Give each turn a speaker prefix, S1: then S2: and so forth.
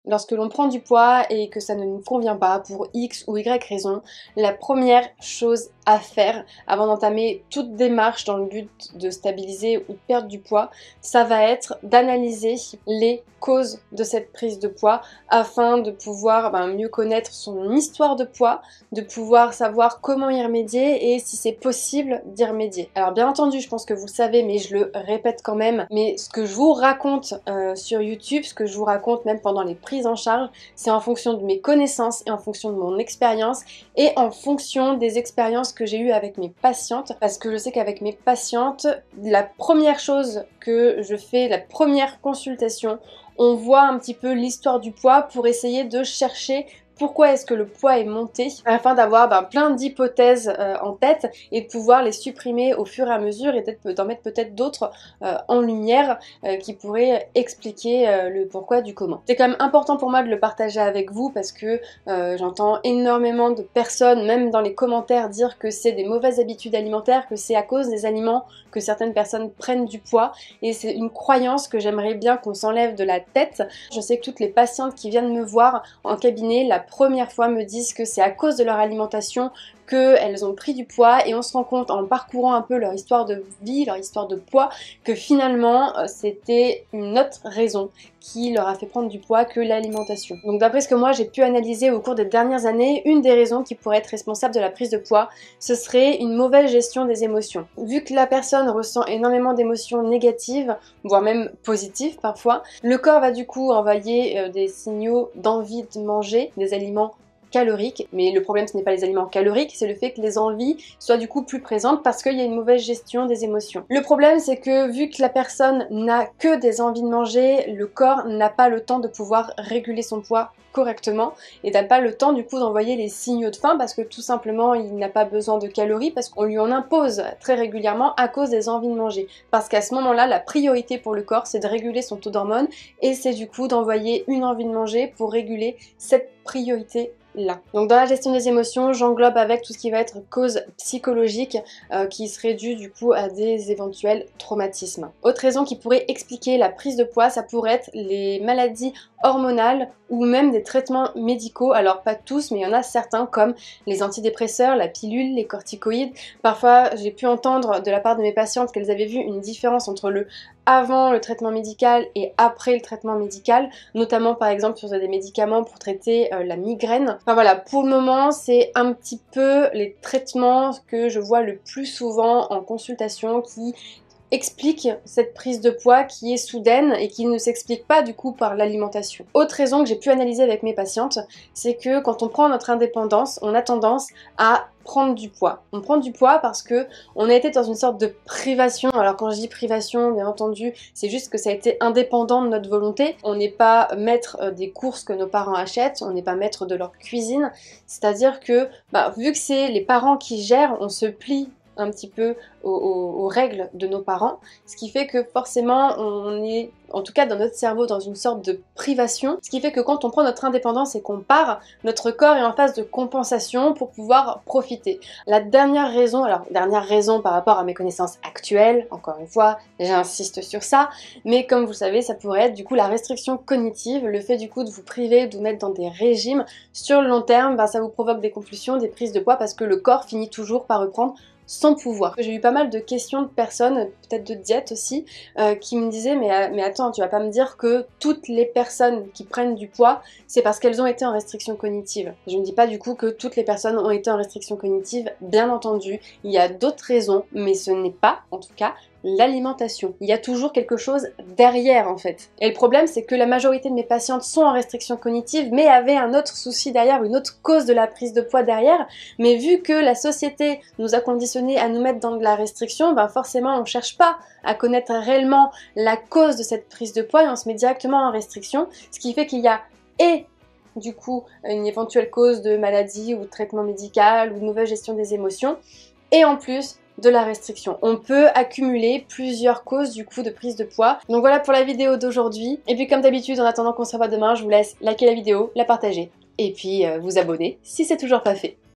S1: Lorsque l'on prend du poids et que ça ne nous convient pas pour X ou Y raison, la première chose à faire avant d'entamer toute démarche dans le but de stabiliser ou de perdre du poids, ça va être d'analyser les causes de cette prise de poids afin de pouvoir mieux connaître son histoire de poids, de pouvoir savoir comment y remédier et si c'est possible d'y remédier. Alors bien entendu, je pense que vous le savez, mais je le répète quand même, mais ce que je vous raconte sur YouTube, ce que je vous raconte même pendant les prises en charge, c'est en fonction de mes connaissances et en fonction de mon expérience et en fonction des expériences que j'ai eues avec mes patientes, parce que je sais qu'avec mes patientes, la première chose que je fais, la première consultation, on voit un petit peu l'histoire du poids pour essayer de chercher pourquoi est-ce que le poids est monté, afin d'avoir plein d'hypothèses en tête et de pouvoir les supprimer au fur et à mesure et d'en mettre peut-être d'autres en lumière qui pourraient expliquer le pourquoi du comment. C'est quand même important pour moi de le partager avec vous parce que j'entends énormément de personnes, même dans les commentaires, dire que c'est des mauvaises habitudes alimentaires, que c'est à cause des aliments que certaines personnes prennent du poids, et c'est une croyance que j'aimerais bien qu'on s'enlève de la tête. Je sais que toutes les patientes qui viennent me voir en cabinet la première fois me disent que c'est à cause de leur alimentation qu'elles ont pris du poids, et on se rend compte en parcourant un peu leur histoire de vie, leur histoire de poids, que finalement c'était une autre raison qui leur a fait prendre du poids que l'alimentation. Donc d'après ce que moi j'ai pu analyser au cours des dernières années, une des raisons qui pourrait être responsable de la prise de poids, ce serait une mauvaise gestion des émotions. Vu que la personne ressent énormément d'émotions négatives, voire même positives parfois, le corps va du coup envoyer des signaux d'envie de manger, des aliments caloriques, mais le problème ce n'est pas les aliments caloriques, c'est le fait que les envies soient du coup plus présentes parce qu'il y a une mauvaise gestion des émotions. Le problème c'est que vu que la personne n'a que des envies de manger, le corps n'a pas le temps de pouvoir réguler son poids correctement et n'a pas le temps du coup d'envoyer les signaux de faim parce que tout simplement il n'a pas besoin de calories parce qu'on lui en impose très régulièrement à cause des envies de manger. Parce qu'à ce moment-là, la priorité pour le corps c'est de réguler son taux d'hormones et c'est du coup d'envoyer une envie de manger pour réguler cette priorité là. Donc dans la gestion des émotions, j'englobe avec tout ce qui va être cause psychologique qui serait due du coup à des éventuels traumatismes. Autre raison qui pourrait expliquer la prise de poids, ça pourrait être les maladies hormonales ou même des traitements médicaux. Alors pas tous, mais il y en a certains comme les antidépresseurs, la pilule, les corticoïdes. Parfois j'ai pu entendre de la part de mes patientes qu'elles avaient vu une différence entre le avant le traitement médical et après le traitement médical, notamment par exemple sur des médicaments pour traiter la migraine. Enfin voilà, pour le moment c'est un petit peu les traitements que je vois le plus souvent en consultation qui explique cette prise de poids qui est soudaine et qui ne s'explique pas du coup par l'alimentation. Autre raison que j'ai pu analyser avec mes patientes, c'est que quand on prend notre indépendance, on a tendance à prendre du poids. On prend du poids parce que on a été dans une sorte de privation. Alors quand je dis privation, bien entendu, c'est juste que ça a été indépendant de notre volonté. On n'est pas maître des courses que nos parents achètent, on n'est pas maître de leur cuisine. C'est-à-dire que vu que c'est les parents qui gèrent, on se plie un petit peu aux règles de nos parents, ce qui fait que forcément on est, en tout cas dans notre cerveau, dans une sorte de privation, ce qui fait que quand on prend notre indépendance et qu'on part, notre corps est en phase de compensation pour pouvoir profiter. La dernière raison, alors dernière raison par rapport à mes connaissances actuelles, encore une fois, j'insiste sur ça, mais comme vous le savez, ça pourrait être du coup la restriction cognitive, le fait du coup de vous priver, de vous mettre dans des régimes, sur le long terme, ça vous provoque des compulsions, des prises de poids parce que le corps finit toujours par reprendre son pouvoir. J'ai eu pas mal de questions de personnes, peut-être de diète aussi, qui me disaient mais attends, tu vas pas me dire que toutes les personnes qui prennent du poids, c'est parce qu'elles ont été en restriction cognitive. Je ne dis pas du coup que toutes les personnes ont été en restriction cognitive, bien entendu, il y a d'autres raisons, mais ce n'est pas, en tout cas, l'alimentation. Il y a toujours quelque chose derrière en fait. Et le problème c'est que la majorité de mes patientes sont en restriction cognitive mais avaient un autre souci derrière, une autre cause de la prise de poids derrière, mais vu que la société nous a conditionnés à nous mettre dans de la restriction, forcément on cherche pas à connaître réellement la cause de cette prise de poids et on se met directement en restriction, ce qui fait qu'il y a du coup une éventuelle cause de maladie ou de traitement médical ou de mauvaise gestion des émotions, et en plus de la restriction. On peut accumuler plusieurs causes du coup de prise de poids. Donc voilà pour la vidéo d'aujourd'hui. Et puis comme d'habitude, en attendant qu'on se revoie demain, je vous laisse liker la vidéo, la partager et puis vous abonner si c'est toujours pas fait.